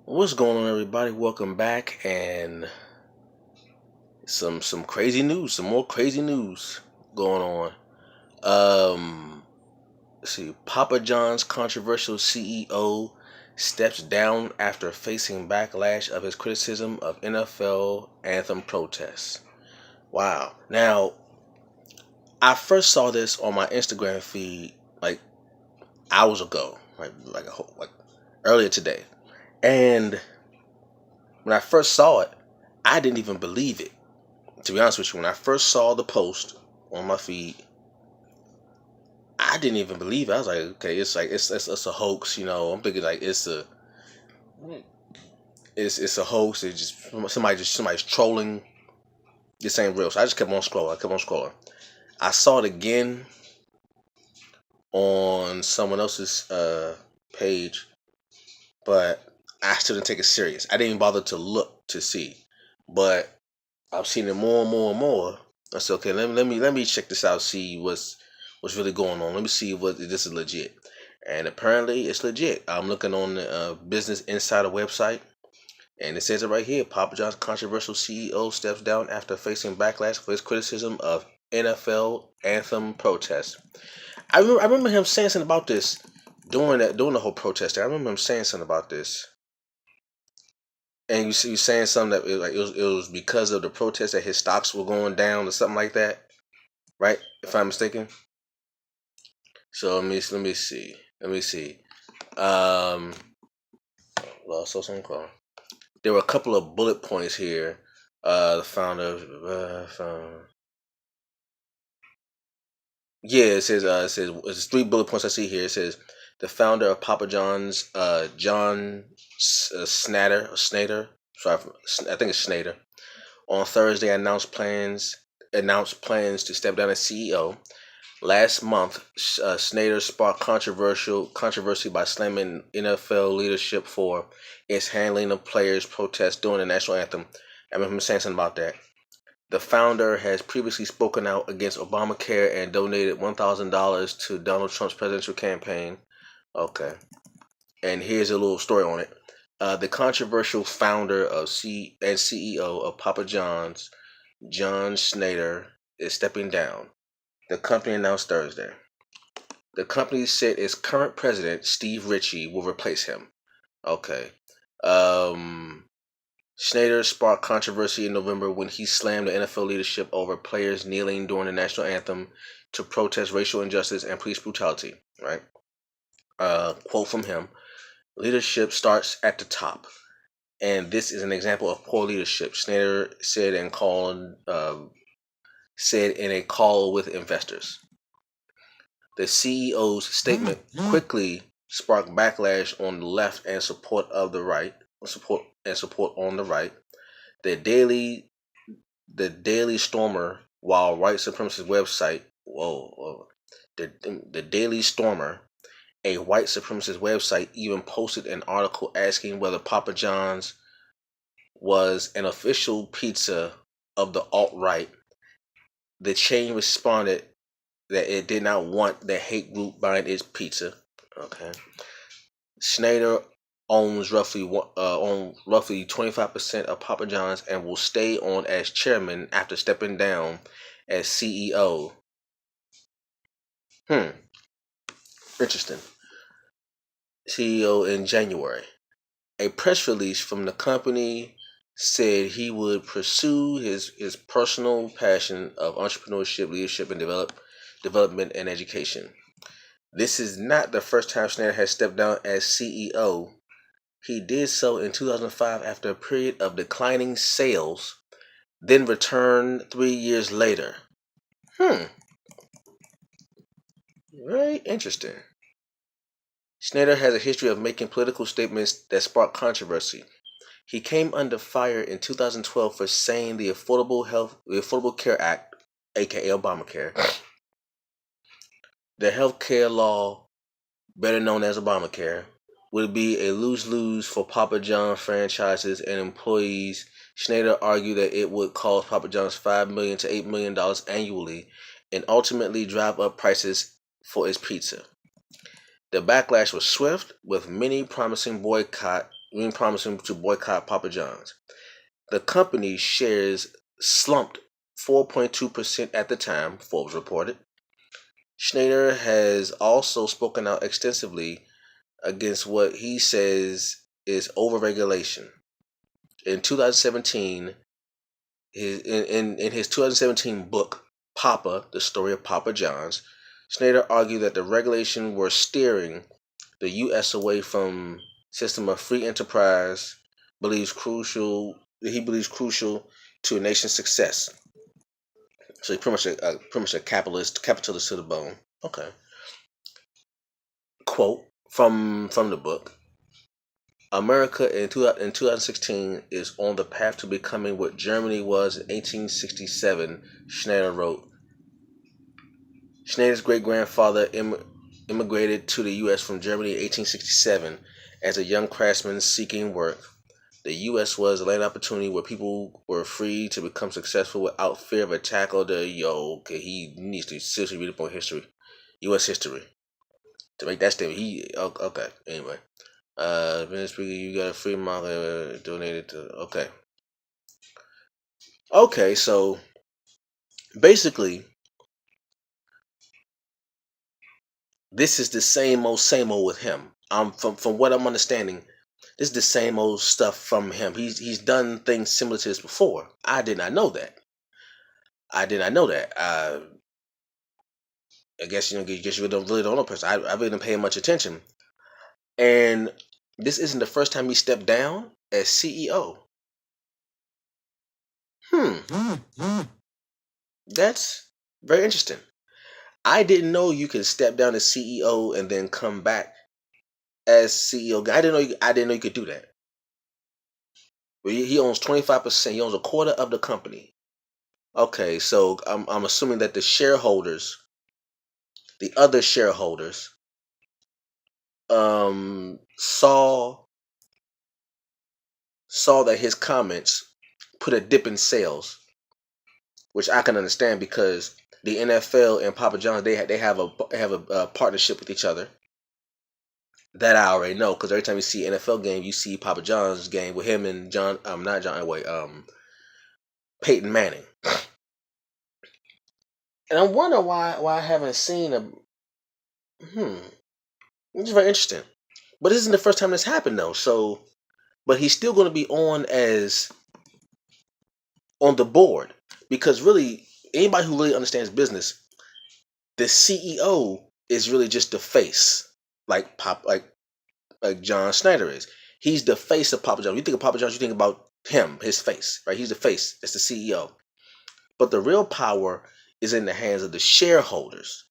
What's going on, everybody? Welcome back, and some crazy news, some more crazy news going on. Let's see, Papa John's controversial CEO steps down after facing backlash of his criticism of NFL anthem protests. Wow! Now, I first saw this on my Instagram feed like hours ago, like earlier today, and when I first saw it, I didn't even believe it. To be honest with you, when I first saw the post on my feed, I didn't even believe it. I was like, okay, it's like it's a hoax, I'm thinking like it's a hoax. It's just somebody's trolling. This ain't real. So I just kept on scrolling. I kept on scrolling. I saw it again on someone else's page, but I still didn't take it serious. I didn't even bother to look to see, but I've seen it more and more and more. I said, okay, let me check this out, see what's really going on. Let me see what this is legit. And apparently it's legit. I'm looking on the Business Insider website, and it says it right here. Papa John's controversial CEO steps down after facing backlash for his criticism of NFL anthem protests. I remember him saying something about this during the whole protest. I remember him saying something about this. And you saying something that it was because of the protest that his stocks were going down or something like that, right? If I'm mistaken. So let me see. Um, well, so some call. There were a couple of bullet points here. The founder, yeah, it says it's three bullet points I see here. It says the founder of Papa John's, John Snader. Sorry, I think it's Snader. On Thursday, announced plans to step down as CEO. Last month, Snyder sparked controversy by slamming NFL leadership for its handling of players' protests during the national anthem. I remember him saying something about that. The founder has previously spoken out against Obamacare and donated $1,000 to Donald Trump's presidential campaign. Okay, and here's a little story on it. The controversial founder and CEO of Papa John's, John Snyder, is stepping down, the company announced Thursday. The company said its current president, Steve Ritchie, will replace him. Okay. Um, Snyder sparked controversy in November when he slammed the NFL leadership over players kneeling during the national anthem to protest racial injustice and police brutality. Right? Quote from him: "Leadership starts at the top, and this is an example of poor leadership," Snyder said in a call with investors. The CEO's statement quickly sparked backlash on the left and support on the right. The Daily Stormer, while white supremacist website, the Daily Stormer, a white supremacist website, even posted an article asking whether Papa John's was an official pizza of the alt-right. The chain responded that it did not want the hate group buying its pizza. Okay. Snyder owns roughly 25% of Papa John's and will stay on as chairman after stepping down as CEO. Interesting. CEO in January. A press release from the company said he would pursue his personal passion of entrepreneurship, leadership, and development and education. This is not the first time Snyder has stepped down as CEO. He did so in 2005 after a period of declining sales, then returned 3 years later. Very interesting. Snyder has a history of making political statements that spark controversy. He came under fire in 2012 for saying the Affordable Care Act, aka Obamacare, the health care law, better known as Obamacare, would be a lose-lose for Papa John franchises and employees. Snyder argued that it would cost Papa John's $5 million to $8 million annually and ultimately drive up prices for its pizza. The backlash was swift, with many promising boycott even promising to boycott Papa John's. The company's shares slumped 4.2% at the time, Forbes reported. Schneider has also spoken out extensively against what he says is overregulation. In 2017, in his 2017 book, Papa, The Story of Papa John's, Schneider argued that the regulation were steering the U.S. away from system of free enterprise. He believes crucial to a nation's success. So he's pretty much a capitalist to the bone. Okay. Quote from the book: America in 2016 is on the path to becoming what Germany was in 1867, Schneider wrote. Schneider's great-grandfather immigrated to the U.S. from Germany in 1867 as a young craftsman seeking work. The U.S. was a land opportunity where people were free to become successful without fear of attack or he needs to seriously read up on history, U.S. history, to make that statement. Okay, anyway. You got a free market donated to. Okay, so basically, this is the same old with him. From what I'm understanding, this is the same old stuff from him. He's done things similar to this before. I did not know that. I guess you really don't know person. I really didn't pay much attention. And this isn't the first time he stepped down as CEO. That's very interesting. I didn't know you could step down as CEO and then come back as CEO. I didn't know you could do that. But he owns 25%. He owns a quarter of the company. Okay, so I'm assuming that the other shareholders, saw that his comments put a dip in sales, which I can understand because the NFL and Papa John's they have a partnership with each other. That I already know because every time you see NFL game, you see Papa John's game with him and Peyton Manning. And I'm wondering why I haven't seen a. It's very interesting. But this isn't the first time this happened though. So, but he's still going to be on the board because really anybody who really understands business, the CEO is really just the face, like John Schneider is. He's the face of Papa John's. You think of Papa John's, you think about him, his face, right? He's the face. It's the CEO. But the real power is in the hands of the shareholders.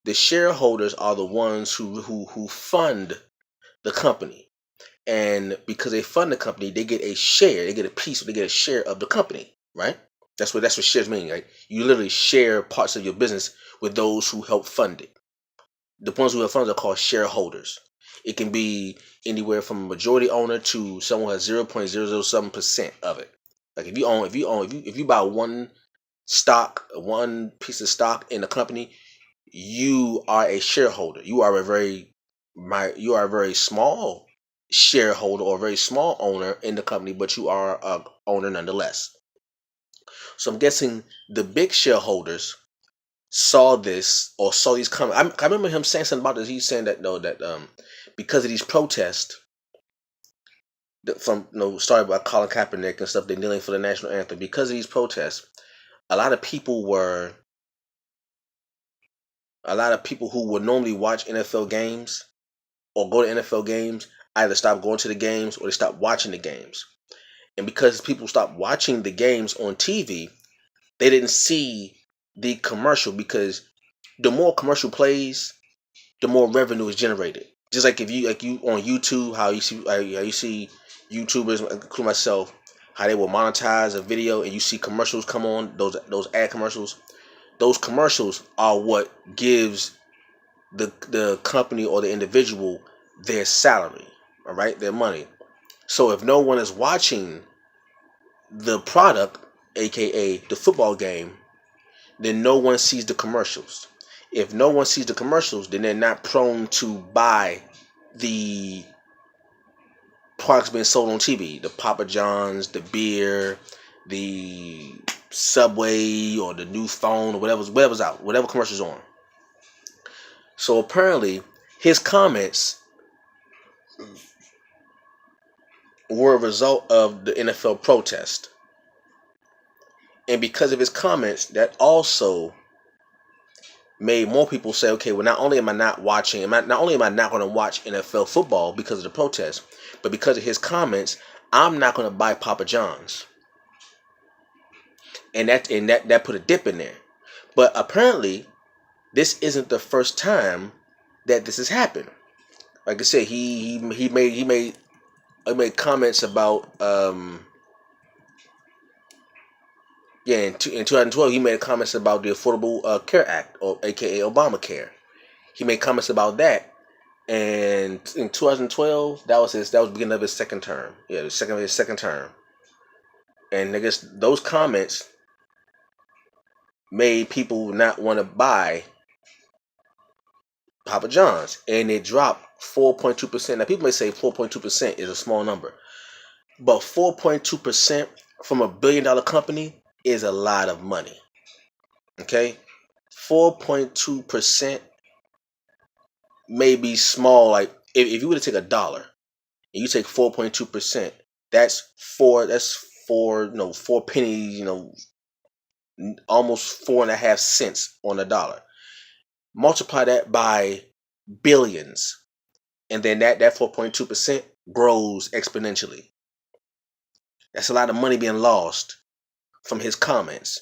The shareholders are the ones who fund the company. And because they fund the company, they get a share, they get a piece, they get a share of the company, right? That's what shares mean, right? You literally share parts of your business with those who help fund it. The ones who have funds are called shareholders. It can be anywhere from a majority owner to someone who has 0.007% of it. Like if you buy one piece of stock in a company, you are a shareholder. You are a very small shareholder or a very small owner in the company, but you are a owner nonetheless. So I'm guessing the big shareholders saw this or saw these coming. I remember him saying something about this. He's saying that because of these protests started by Colin Kaepernick and stuff, they're kneeling for the national anthem. Because of these protests, a lot of people who would normally watch NFL games or go to NFL games either stopped going to the games or they stopped watching the games. And because people stopped watching the games on TV, they didn't see the commercial because the more commercial plays, the more revenue is generated. Just like if you on YouTube, how you see YouTubers, including myself, how they will monetize a video and you see commercials come on, those ad commercials. Those commercials are what gives the company or the individual their salary, all right, their money. So if no one is watching the product, aka the football game, then no one sees the commercials. If no one sees the commercials, then they're not prone to buy the products being sold on TV, the Papa John's, the beer, the Subway, or the new phone, or whatever's out, whatever commercial's on. So apparently, his comments were a result of the NFL protest. And because of his comments, that also made more people say, okay, well, not only am I not going to watch NFL football because of the protest, but because of his comments, I'm not going to buy Papa John's. And that put a dip in there. But apparently, this isn't the first time that this has happened. Like I said, he made comments about in 2012 he made comments about the Affordable Care Act, or AKA Obamacare. He made comments about that, and in 2012 that was the beginning of his second term. Yeah, his second term. And I guess those comments made people not want to buy Papa John's, and it dropped 4.2%. Now people may say 4.2% is a small number, but 4.2% from $1 billion company is a lot of money. Okay, 4.2% may be small. Like if you were to take $1 and you take 4.2%, that's four pennies. Almost 4.5 cents on $1. Multiply that by billions, and then that 4.2% grows exponentially. That's a lot of money being lost from his comments.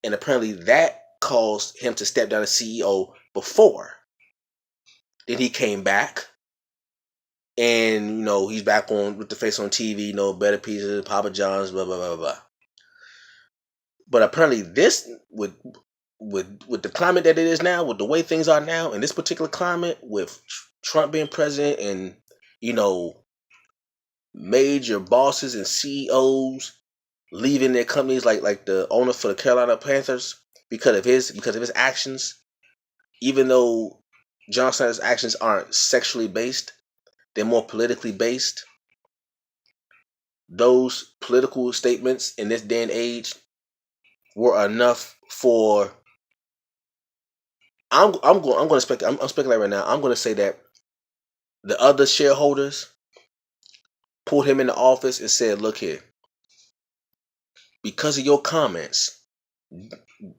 And apparently that caused him to step down as CEO before. Then he came back, and he's back on with the face on TV, better pieces, Papa John's, blah blah blah blah. But apparently this with the climate that it is now, with the way things are now in this particular climate, with Trump being president, and major bosses and CEOs leaving their companies, like the owner for the Carolina Panthers, because of his actions. Even though John Snyder's actions aren't sexually based, they're more politically based. Those political statements in this day and age were enough for. I'm speculating right now. I'm going to say that the other shareholders pulled him into office and said, "Look here, because of your comments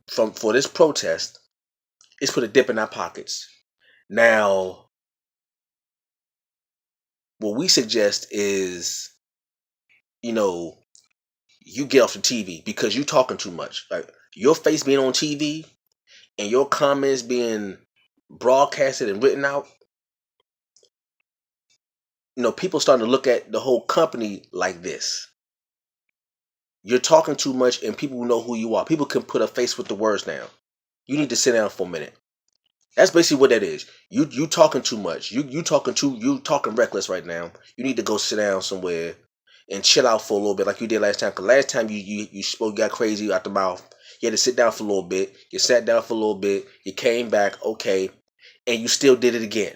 for this protest, it's put a dip in our pockets. Now, what we suggest is, you get off the TV because you're talking too much. Like your face being on TV and your comments being broadcasted and written out. People starting to look at the whole company like this. You're talking too much, and people know who you are. People can put a face with the words now. You need to sit down for a minute." That's basically what that is. You talking too much. You talking reckless right now. You need to go sit down somewhere and chill out for a little bit, like you did last time. Because last time you spoke, got crazy out the mouth. You had to sit down for a little bit. You sat down for a little bit. You came back, okay, and you still did it again.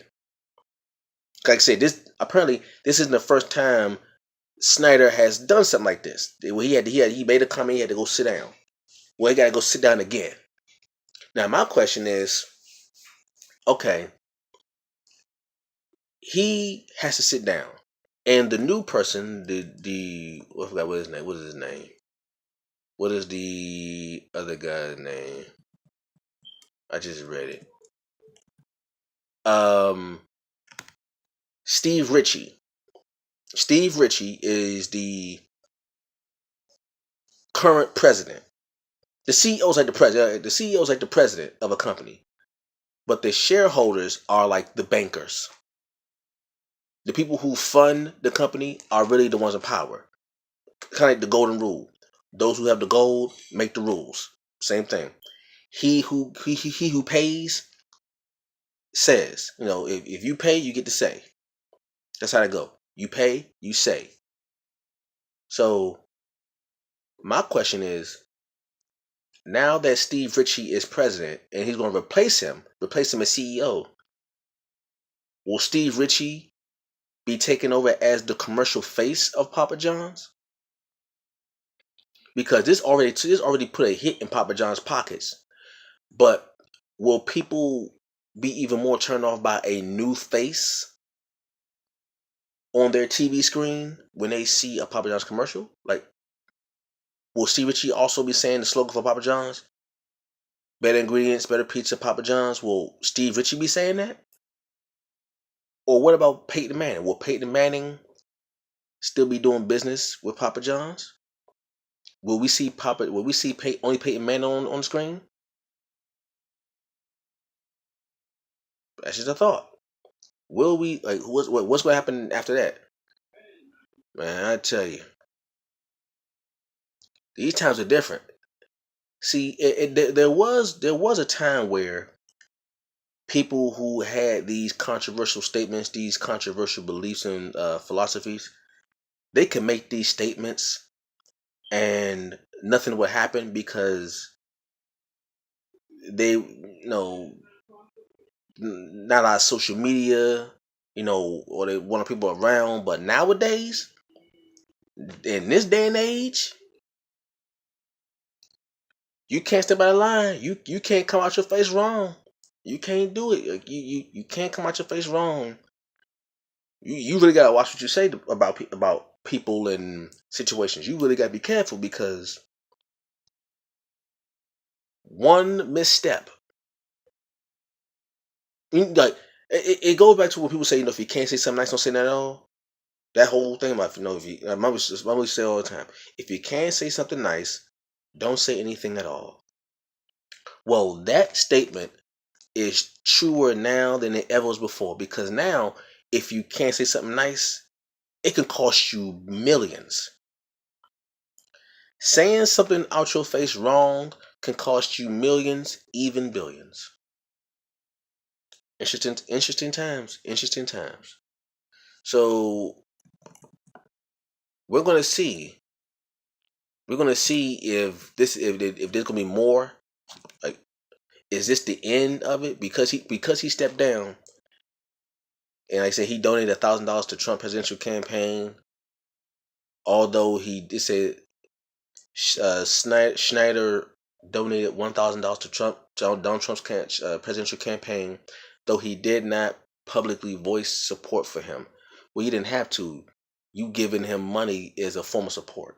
Like I said, apparently this isn't the first time Snyder has done something like this. He made a comment. He had to go sit down. Well, he got to go sit down again. Now my question is, okay, he has to sit down, and the new person, I forgot what his name. What is his name? What is the other guy's name? I just read it. Steve Ritchie. Steve Ritchie is the current president. The CEO's like the president. The CEO's like the president of a company, but the shareholders are like the bankers. The people who fund the company are really the ones in power. Kind of like the golden rule. Those who have the gold make the rules. Same thing. He who pays says. If you pay, you get to say. That's how it go. You pay, you say. So my question is, now that Steve Ritchie is president and he's going to replace him as CEO, will Steve Ritchie be taken over as the commercial face of Papa John's? Because this already put a hit in Papa John's pockets. But will people be even more turned off by a new face on their TV screen when they see a Papa John's commercial? Like, will Steve Ritchie also be saying the slogan for Papa John's? Better ingredients, better pizza, Papa John's. Will Steve Ritchie be saying that? Or what about Peyton Manning? Will Peyton Manning still be doing business with Papa John's? Will we see only Peyton Manning on the screen? That's just a thought. Will we what's going to happen after that? Man, I tell you, these times are different. See, there was a time where people who had these controversial statements, these controversial beliefs and philosophies, they could make these statements and nothing would happen because they, not a lot of social media, or they want people around. But nowadays, in this day and age, you can't step out of line. You can't come out your face wrong. You can't do it. Like, you can't come out your face wrong. You really gotta watch what you say about people and situations. You really gotta be careful because one misstep, like it goes back to what people say. If you can't say something nice, don't say that at all. That whole thing about if you, my mother say all the time, if you can't say something nice, don't say anything at all. Well, that statement is truer now than it ever was before, because now if you can't say something nice, it can cost you millions. Saying something out your face wrong can cost you millions, even billions. Interesting times. So we're gonna see. We're gonna see if there's gonna be more. Like, is this the end of it? Because he stepped down, and like I said, he donated $1,000 to Trump presidential campaign. Although he did say Schneider donated $1,000 to Donald Trump's presidential campaign, though he did not publicly voice support for him. Well, you didn't have to. You giving him money is a form of support.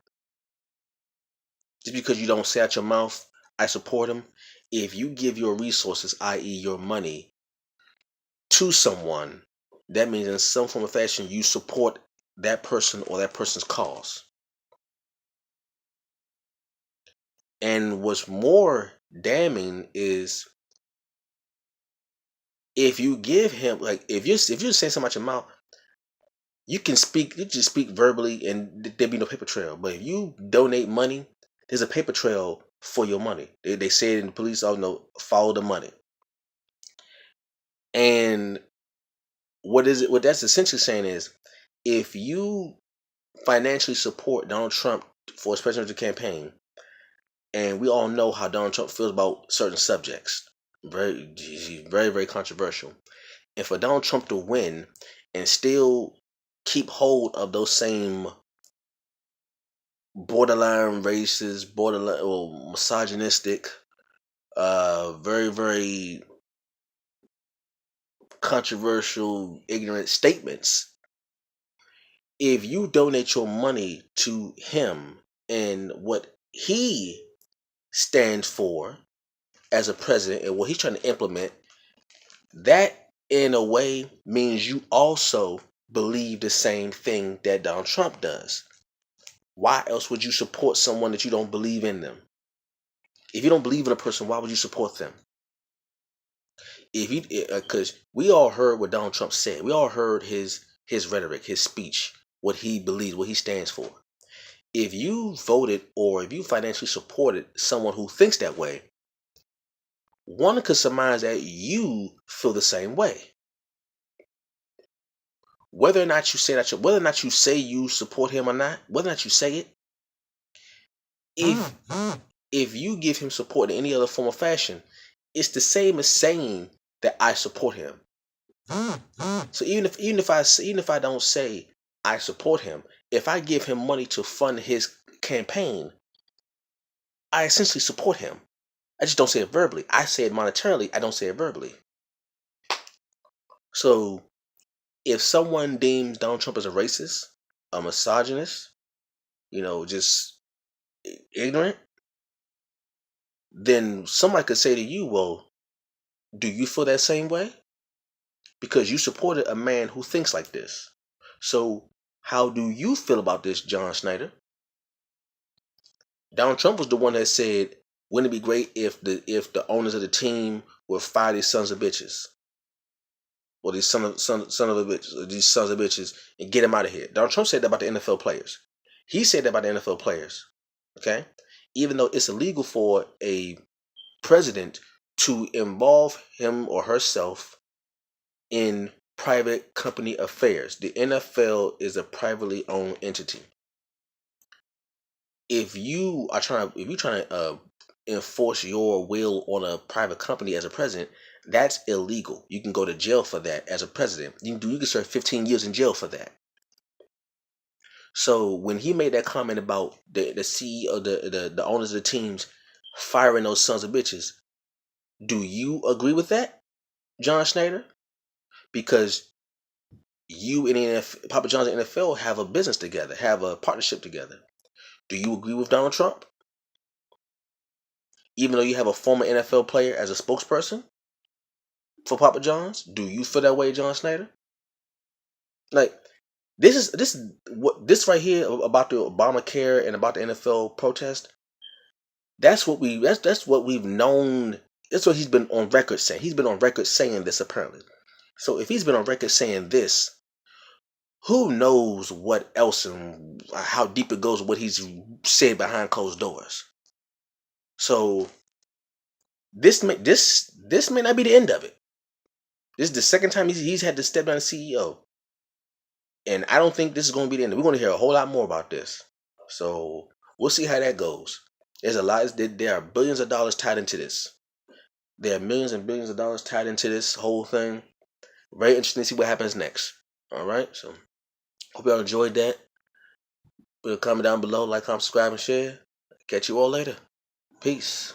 Just because you don't say out your mouth, I support him. If you give your resources, i.e., your money, to someone, that means in some form or fashion you support that person or that person's cause. And what's more damning is if you give him, like, if you're saying something out your mouth, you just speak verbally and there'll be no paper trail. But if you donate money, there's a paper trail for your money. They say it in the police, follow the money. And what that's essentially saying is, if you financially support Donald Trump for his presidential campaign, and we all know how Donald Trump feels about certain subjects, he's very, very controversial. And for Donald Trump to win and still keep hold of those same borderline racist, borderline misogynistic, very, very controversial, ignorant statements, if you donate your money to him and what he stands for as a president and what he's trying to implement, that in a way means you also believe the same thing that Donald Trump does. Why else would you support someone that you don't believe in them? If you don't believe in a person, why would you support them? Because we all heard what Donald Trump said. We all heard his rhetoric, his speech, what he believes, what he stands for. If you voted or if you financially supported someone who thinks that way, one could surmise that you feel the same way. Whether or not you say you support him or not, whether or not you say it, if you give him support in any other form or fashion, it's the same as saying that I support him. So even if I don't say I support him, if I give him money to fund his campaign, I essentially support him. I just don't say it verbally. I say it monetarily. I don't say it verbally. So if someone deems Donald Trump as a racist, a misogynist, just ignorant, then somebody could say to you, well, do you feel that same way? Because you supported a man who thinks like this. So how do you feel about this, John Snyder? Donald Trump was the one that said, wouldn't it be great if the owners of the team would fire these sons of bitches? Or these son of a bitches, or these sons of bitches, and get them out of here. Donald Trump said that about the NFL players. He said that about the NFL players. Okay? Even though it's illegal for a president to involve him or herself in private company affairs. The NFL is a privately owned entity. If you're trying to enforce your will on a private company as a president, that's illegal. You can go to jail for that as a president. You can serve 15 years in jail for that. So when he made that comment about the CEO, the owners of the teams firing those sons of bitches, do you agree with that, John Schneider? Because you and Papa John's and NFL have a business together, have a partnership together. Do you agree with Donald Trump? Even though you have a former NFL player as a spokesperson for Papa John's, do you feel that way, John Snyder? Like this right here about the Obamacare and about the NFL protest. That's what we've known. That's what he's been on record saying. He's been on record saying this apparently. So if he's been on record saying this, who knows what else and how deep it goes, what he's said behind closed doors. So this may not be the end of it. This is the second time he's had to step down as CEO. And I don't think this is going to be the end. We're going to hear a whole lot more about this. So we'll see how that goes. There's a lot. There are billions of dollars tied into this. There are millions and billions of dollars tied into this whole thing. Very interesting to see what happens next. All right. So hope y'all enjoyed that. Comment down below, like, comment, subscribe, and share. Catch you all later. Peace.